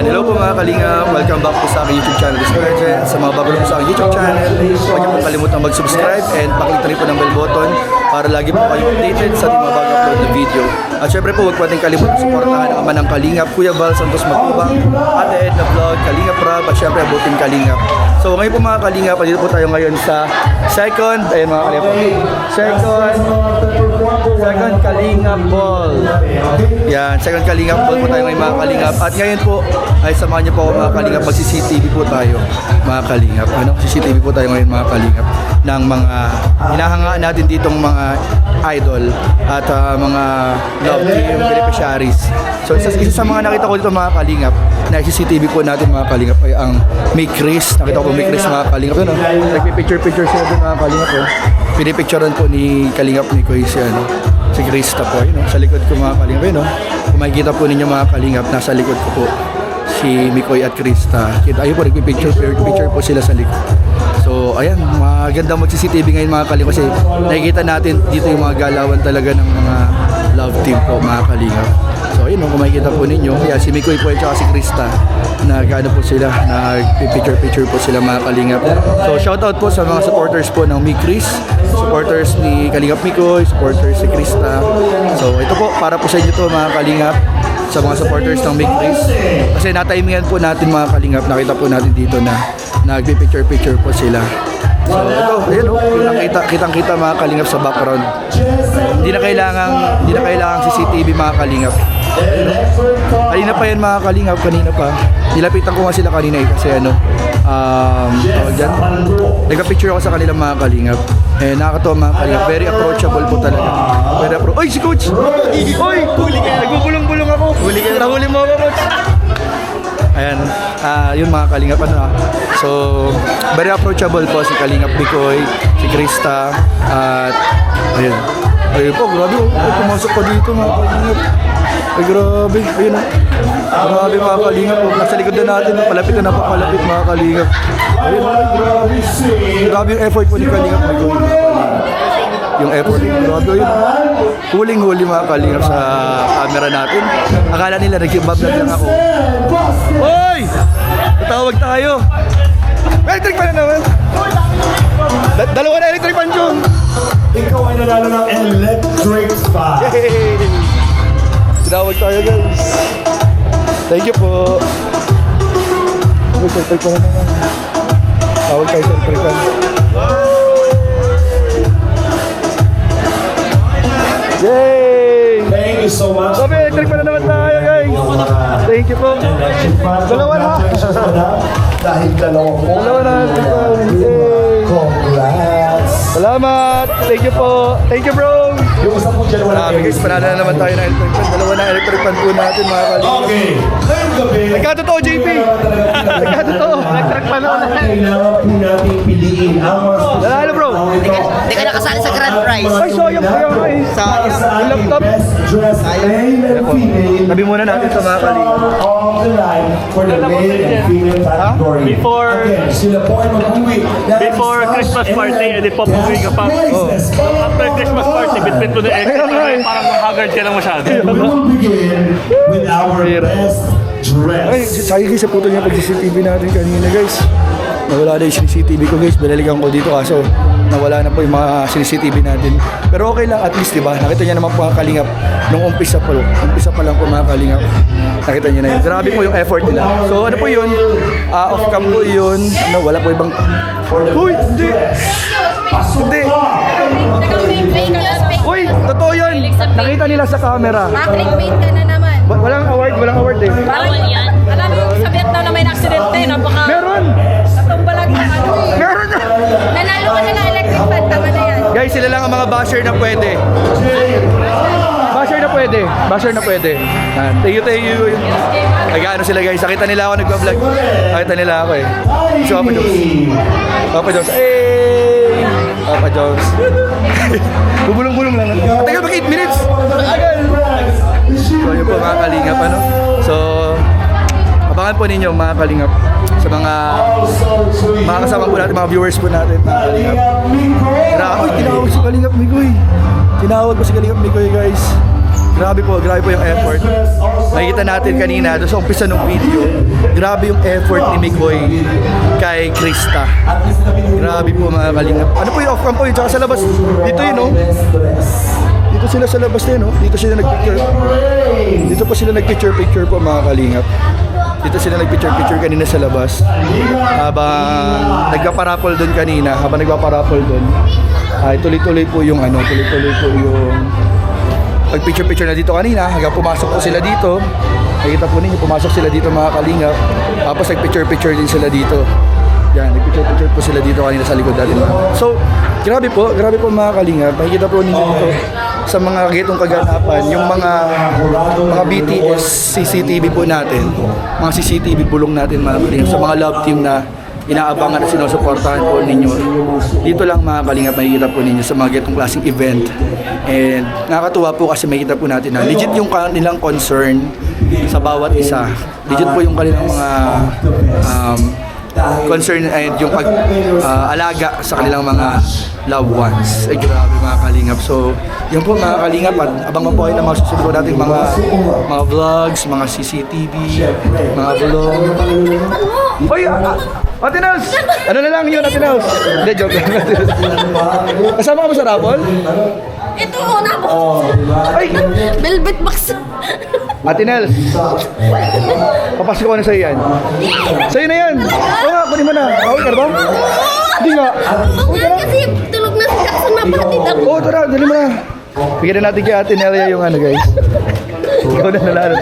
Hello po mga Kalinga, welcome back po sa aking YouTube channel. Sa mga bago po sa aking YouTube channel, huwag niyo po kalimutan mag-subscribe and pakita rin po ng bell button para lagi po kayo updated sa ating mga bago upload na video. At syempre po, huwag po natin kalimutan suportahan ang ama ng Kalingap, Kuya Val Santos Matubang, Ate Edna Vlog, Kalingap Rab, at syempre abutin Kalingap. So ngayon po mga Kalingap, dito po tayo ngayon sa second Kalingap Ball. Yan, second Kalingap Ball po tayo ngayon mga Kalingap. At ngayon po, ay samahan niyo po ako mga Kalingap, mag-CCTV po tayo mga Kalingap. CCTV po tayo ngayon mga Kalingap ng mga hinahangaan natin ditong mga idol at mga love team beneficiaries. So isa sa mga nakita ko dito mga Kalingap na CCTV po natin mga Kalingap ay ang May Chris. Nakita ko May Chris mga Kalingap. Yun, nagpipicture siya doon mga Kalingap. Pinipicturean po ni Kalingap ni Koy si Krista po. Sa likod ko mga Kalingap. Kung makikita po ninyo mga Kalingap, nasa likod ko po si Mikoy at Krista. Ayun po, nagpipicture po sila sa likod. So, ayan, maganda mag-CCTV ngayon mga Kalingap kasi nakikita natin dito yung mga galawan talaga ng mga love team po mga Kalingap. So, ayun, kung makikita po ninyo, si Mikoy po at si Krista, nag-ano po sila, nag-picture po sila mga Kalingap. So, shoutout po sa mga supporters po ng Mikris, supporters ni Kalingap Mikoy, supporters si Krista. So, ito po, para po sa inyo to mga Kalingap, sa mga supporters ng Mikris. Kasi natimingan po natin mga Kalingap, nakita po natin dito na nagpipicture po sila. So ito, ayun kitang-kita mga Kalingap sa background. Hindi na kailangan CCTV mga Kalingap. Kanina pa yan mga Kalingap, kanina pa. Nilapitan ko nga sila kanina kasi nagpa-picture ako sa kanila mga Kalingap. Nakakatawa mga Kalingap, very approachable po talaga. Oy, si Coach! Oy! Nagbubulong-bulong ako! Nahuli mo ako, Coach! Ayan, yun mga Kalingap So, very approachable po si Kalingap Mikoy, si Krista, at ayun po, grabe pumasok pa dito mga Kalingap. Ay grabe, ayun grabe mga Kalingap, nasa likod na natin, palapit na napapalapit mga Kalingap. Ayun, grabe yung effort po ni Kalingap Mikoy. Yung effort, grabe yun. Huling-huli mga Kalingap sa camera natin. Akala nila nag-vlog lang ako. Hoy! Tatawag tayo. Electric fan na naman. Dalawa na electric fan dyan. Ikaw ay nanalo ng electric fan. Yay! Tinawag tayo guys. Thank you po. Electric fan na naman. Tawag tayo sa electric fan. Yay! Thank you so much. Sabi, electric pa na naman tayo guys. Thank you po. Dalawa na. Dahil dalawa po. Dalawa na. Yay! Congrats. Salamat. Thank you po. Thank you bro. Yung isa po dyan wala. Guys, panalo na naman tayo ng electric fan. Dalawa na electric fan po natin mga Kalingap. Okay. Ngayong gabi. Nagkatotoo JP. Nagkatotoo. Electric fan na ulit. Kailangan po natin piliin ang mga Nanalo bro. Hindi ka nakasali sa grand prize. Ay, sayang po yung Sayang. yung laptop. Best dressed male and female Tabi muna natin sa mga Kalingap. of the night for the male and female category. Before- Again, sila po ay mag-uwi. Before Christmas party, edi popuwi ka pa. After Christmas party, bitbit mo na extra, parang haggard ka lang masyado. We will begin with our best Ay, dress. sayang guys sa puto niya pag-CCTV natin kanina guys. Nawala na yung CCTV ko guys, binalikan ko dito kaso nawala na po yung mga CCTV natin. Pero okay lang at least diba, nakita niya naman po mga Kalingap nung umpisa pa lang po mga Kalingap. Nakita niya na yun. Grabe po yung effort nila. So ano po yun, off cam po yun, wala po ibang... Uy, hindi! Hindi! Uy, totoo yun! Nakita nila sa camera. Clickbait ka na naman. Walang award eh. Bawal yan. Alam mo, sa Vietnam na may aksidente, napaka... Meron! Natumba lang na ano eh. Meron na! Nanalo ka na ng electric fan, tama na yan. Guys, sila lang ang mga basher na pwede. Basher na pwede. Thank you. Nag-ano sila guys, nakita nila ako nagpa-vlog. Nakita nila ako eh. So, Papa Jones. Hey! Papa Jones. Bubulong-bulong lang. Tagal mag 8 minutes. Tagal. So, yun po mga Kalingap So, abangan po ninyo mga Kalingap sa mga kasama po natin, mga viewers po natin mga Kalingap. Grabe, tinawag si Kalingap Mikoy. Tinawag ko si Kalingap Mikoy guys. Grabe po yung effort. makikita natin kanina doon sa umpisa ng video, grabe yung effort ni Mikoy kay Krista. Grabe po mga kalingap. Ano po yung off-cam po yun? Tsaka sa labas, dito yun, no? Dito sila sa labas din, no? Dito sila nagpicture. Dito po sila nagpicture-picture po mga kalingap. Dito sila nagpicture-picture kanina sa labas. Habang nagpaparapol doon kanina, habang nagpaparapol doon, ay tuloy-tuloy po yung pag-picture-picture na dito kanina, hanggang pumasok po sila dito. Nakita po ninyo, pumasok sila dito mga kalingap. Tapos nag-picture-picture din sila dito. Yan, nag-picture-picture po sila dito kanina sa likod natin. So, grabe po mga kalingap. Makikita po ninyo dito sa mga gitong kaganapan, yung mga BTS CCTV po natin, mga CCTV bulong natin mga kalingap, sa mga love team na inaabangan at sinusuportahan po ninyo. Dito lang mga kalingap makikita po ninyo sa mga gitong klaseng event. And nakakatuwa po kasi makikita po natin na legit yung kanilang concern sa bawat isa. Legit po yung kanilang mga concern and yung pag-alaga sa kanilang mga loved ones. Ay grabe mga kalingap. So, yun po mga kalingap at abangan po kayo na mga susunod po natin mga vlogs, mga CCTV, mga vlog. Uy! Ate Nels! Ano na lang yun, Ate Nels? Hindi, joke lang. Kasama ka ba sa raffle? Ito, una po. Ay! Velvet box. Ate Nels! Papasok ko na sa'yo yan. Sa'yo na yan! Oo nga, kunin mo na. Okay ka ba? Hindi nga. Oo nga, kasi tulog na si Jackson, mapatid ako. Oo, tara, dali mo na. Bigyan na natin kay Ate Nelia yung ano, guys. Ikaw na nanalo.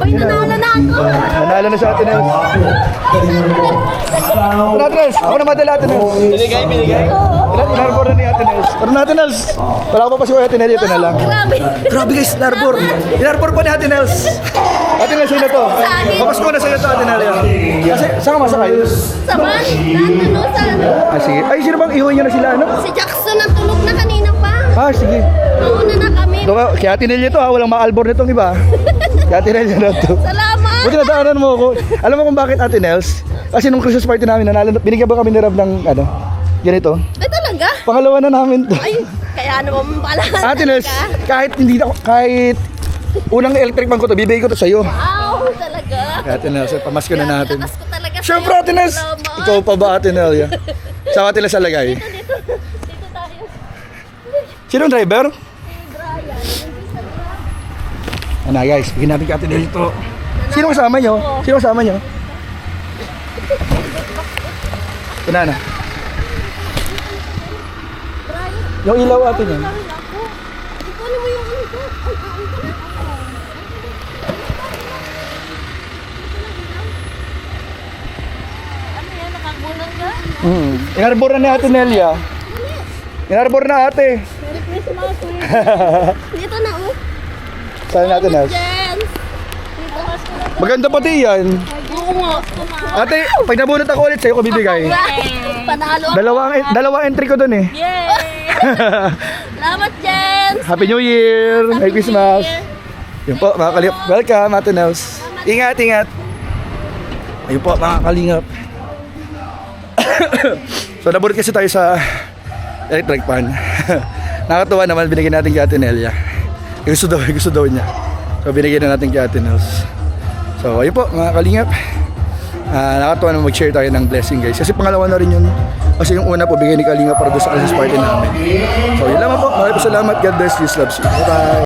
Uy, nanalo na ako. Nanalo na sa Ate Nels. Tara, Ate Nels. Ako na madala, Ate Nels. Binigay. Inarbor na ni Ate Nels. Tara na, Ate Nels. Wala ko pa si Ate Nelia, ito na lang. Grabe. Grabe guys, inarbor. Inarbor pa ni Ate Nels. Ate Nels, sa'yo na to. Papasko na sa'yo to, Ate Nelia. Kasi, saan ka masakay? Sa van, nandun sa ano. Ah, sige. Ay, sino bang iwan nyo na sila, ano? Si Jackson ang tulog na kanina pa. Ah, sige. Mauna na kami. Kaya Ate Nelia to ha, walang ma-albor nitong iba. Kaya Ate Nelia na to. Salamat. Buti nadaanan mo ako. Alam mo kung bakit Ate Nels? Kasi nung Christmas party namin, binigyan ba kami ni Rob ng ano, ganito? Ay, talaga? Pangalawa na namin to. Ay, kaya naman pala. Ate Nels, kahit unang electric fan ko to, bibigay ko to sa'yo. Wow, talaga. Kaya Ate Nels, pamasko na natin. Lakas ko talaga sa'yo. Siyempre Ate Nels, Salamat. ikaw pa ba Ate Nelia? Saan ka tila sa lagay? Dito tayo. Sino ang driver? Ano guys, bigyan natin kay Ate Nelia ito. Sino kasama nyo? Sino kasama nyo? Ito na. Yung ilaw atin yan. Ano mo yung ano ko? Ano yan, nakagulang ka? Inarbor na ni Ate Nelia. Inarbor na ate. Merry Christmas, dito na, oh. Saan natin Nels? Jens! Dito ka sila. Maganda pati yan. Oo nga. Ate, pag nabunot ako ulit sa'yo ko bibigay. Panalo. Dalawa entry ko dun eh. Yay! Salamat, Jens! Happy New Year! Merry Christmas! Yun po, mga kalingap. Welcome, Ate Nels. Ingat, ingat. Ayun po, mga kalingap. So, nabunot kasi tayo sa electric fan. Nakatuwa naman, binigyan natin kay Ate Nelia. Gusto daw niya. So, binigyan na natin kay Ate Nels. So, ayun po, mga kalingap. Nakatuwa naman mag-share tayo ng blessing, guys. Kasi pangalawa na rin yun. Kasi yung una po, bigay ni Kalingap para doon sa Christmas party namin. So, yun lamang po. Maraming salamat. God bless you. Loves you. Bye-bye.